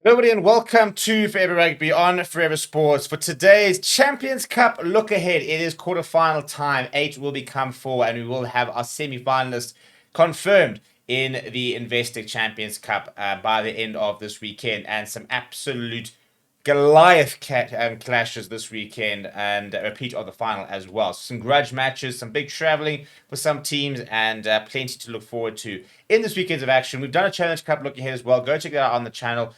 Hello, everybody, and welcome to Forever Rugby on Forever Sports. For today's Champions Cup look ahead, it is quarterfinal time. 8 will become 4, and we will have our semi-finalists confirmed in the Investec Champions Cup by the end of this weekend, and some absolute Goliath clashes this weekend, and a repeat of the final as well. So some grudge matches, some big travelling for some teams, and plenty to look forward to in this weekend of action. We've done a Challenge Cup look ahead as well. Go check that out on the channel.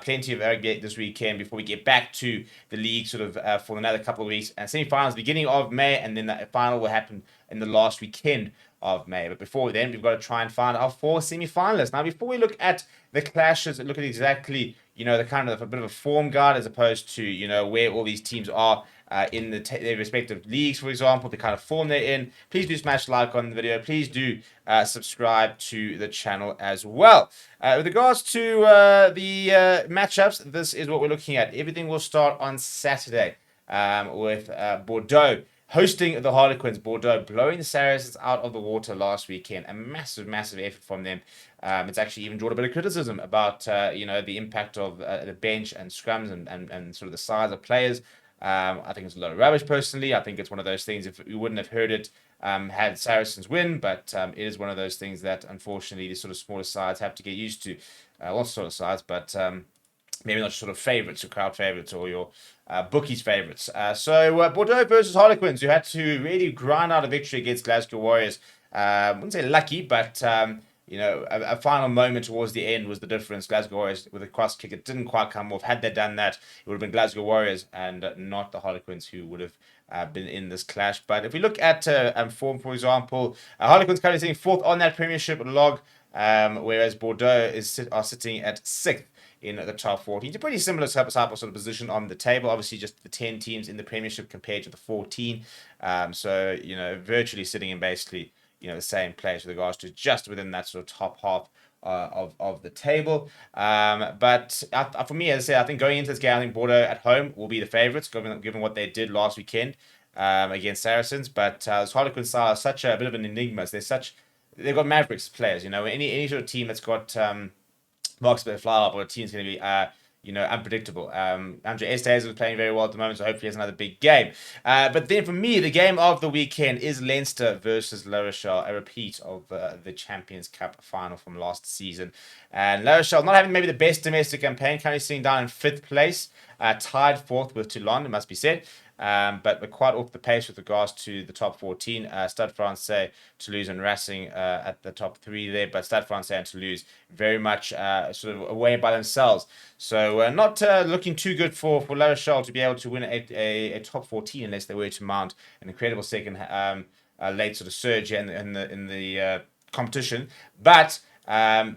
Plenty of rugby this weekend before we get back to the league for another couple of weeks. And semi-finals beginning of May, and then the final will happen in the last weekend of May. But before then, we've got to try and find our 4 semi-finalists. Now, before we look at the clashes and look at exactly, the kind of a bit of a form guide as opposed to, where all these teams are in their respective leagues, for example, the kind of form they're in. Please do smash like on the video. Please do subscribe to the channel as well. With regards to the matchups, this is what we're looking at. Everything will start on Saturday with Bordeaux hosting the Harlequins. Bordeaux blowing the Saracens out of the water last weekend. A massive, massive effort from them. It's actually even drawn a bit of criticism about the impact of the bench and scrums and sort of the size of players. I think it's a lot of rubbish personally. I think it's one of those things, if you wouldn't have heard it had Saracens win, but it is one of those things that unfortunately the sort of smaller sides have to get used to. Lots of sort of sides, but maybe not sort of favourites or crowd favourites or your bookies favourites. So Bordeaux versus Harlequins, who had to really grind out a victory against Glasgow Warriors. I wouldn't say lucky, but a final moment towards the end was the difference. Glasgow Warriors with a cross kick, it didn't quite come off. Had they done that, it would have been Glasgow Warriors and not the Harlequins who would have been in this clash. But if we look at form, for example, Harlequins currently sitting 4th on that Premiership log, whereas Bordeaux are sitting at 6th in the top 14. It's a pretty similar type of sort of position on the table. Obviously, just the 10 teams in the Premiership compared to the 14. So, virtually sitting in basically the same place with regards to just within that sort of top half of the table. But for me, as I said, I think going into this game, I think Bordeaux at home will be the favourites, given what they did last weekend against Saracens. But this Harlequins side is such a bit of an enigma. They've got Mavericks players. Any sort of team that's got marks a bit of fly up, or a team's going to be unpredictable. Andre Estes is playing very well at the moment, so hopefully he has another big game. But then for me, the game of the weekend is Leinster versus La Rochelle, a repeat of the Champions Cup final from last season. And La Rochelle not having maybe the best domestic campaign, currently sitting down in 5th place, tied 4th with Toulon, it must be said. But we're quite off the pace with regards to the top 14. Stade Francais, Toulouse, and Racing at the top 3 there, but Stade Francais and Toulouse very much sort of away by themselves. So not looking too good for La Rochelle to be able to win a top 14 unless they were to mount an incredible second late sort of surge in the competition. But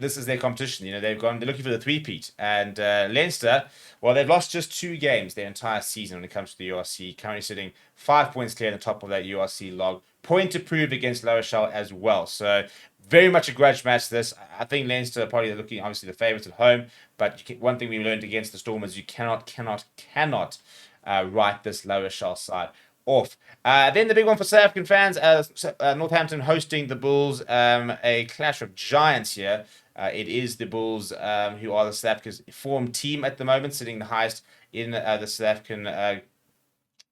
this is their competition. They're looking for the three-peat. And Leinster, well, they've lost just 2 games their entire season when it comes to the URC, currently sitting 5 points clear on the top of that URC log. Point to prove against La Rochelle as well. So very much a grudge match this. I think Leinster are probably looking, obviously, the favourites at home. But one thing we learned against the Stormers, you cannot write this La Rochelle side off. Then the big one for South African fans, Northampton hosting the Bulls, a clash of giants here. It is the Bulls who are the South Africa's form team at the moment, sitting the highest in the South African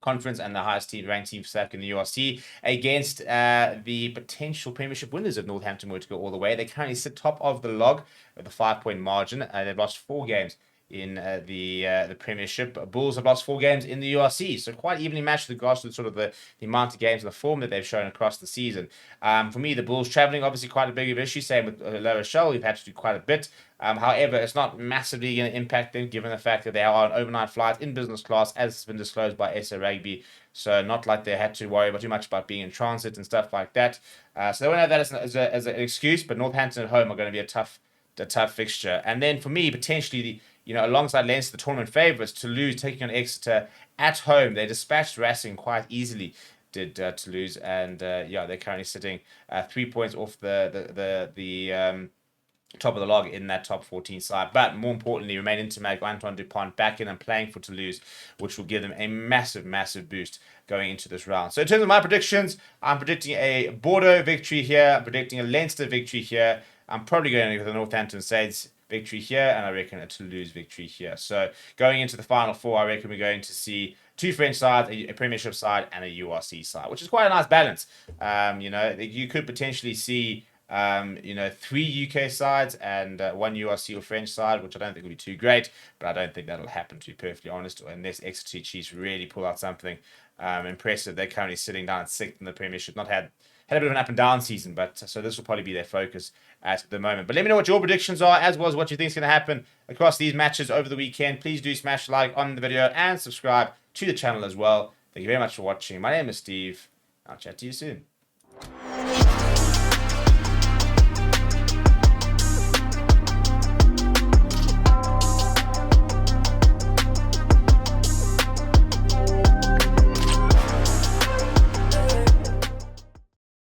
conference and the highest ranked team for South Africa in the URC against the potential Premiership winners if Northampton were to go all the way. They currently sit top of the log with a 5-point margin. They've lost 4 games in the Premiership. Bulls have lost 4 games in the URC, so quite evenly matched with regards to sort of the amount of games and the form that they've shown across the season. For me, the Bulls travelling obviously quite a big issue. Same with La Rochelle, we've had to do quite a bit. However, it's not massively going to impact them given the fact that they are on overnight flights in business class, as has been disclosed by SA Rugby. So not like they had to worry about too much about being in transit and stuff like that. So they won't have that as an excuse, but Northampton at home are going to be a tough fixture. And then for me, potentially alongside Leinster, the tournament favourites, Toulouse taking on Exeter at home. They dispatched Racing quite easily, did Toulouse, and they're currently sitting 3 points off the top of the log in that top 14 side. But more importantly, remain intimate. Antoine Dupont back in and playing for Toulouse, which will give them a massive, massive boost going into this round. So in terms of my predictions, I'm predicting a Bordeaux victory here. I'm predicting a Leinster victory here. I'm probably going with the Northampton Saints. victory here, and I reckon a Toulouse victory here. So going into the final four, I reckon we're going to see 2 French sides, a Premiership side, and a URC side, which is quite a nice balance. You could potentially see 3 UK sides and 1 URC or French side, which I don't think will be too great, but I don't think that'll happen, to be perfectly honest, unless Exeter Chiefs really pull out something impressive. They're currently sitting down at 6th in the Premiership, not had a bit of an up and down season, but so this will probably be their focus at the moment. But let me know what your predictions are, as well as what you think is going to happen across these matches over the weekend. Please do smash like on the video and subscribe to the channel as well. Thank you very much for watching. My name is Steve. I'll chat to you soon.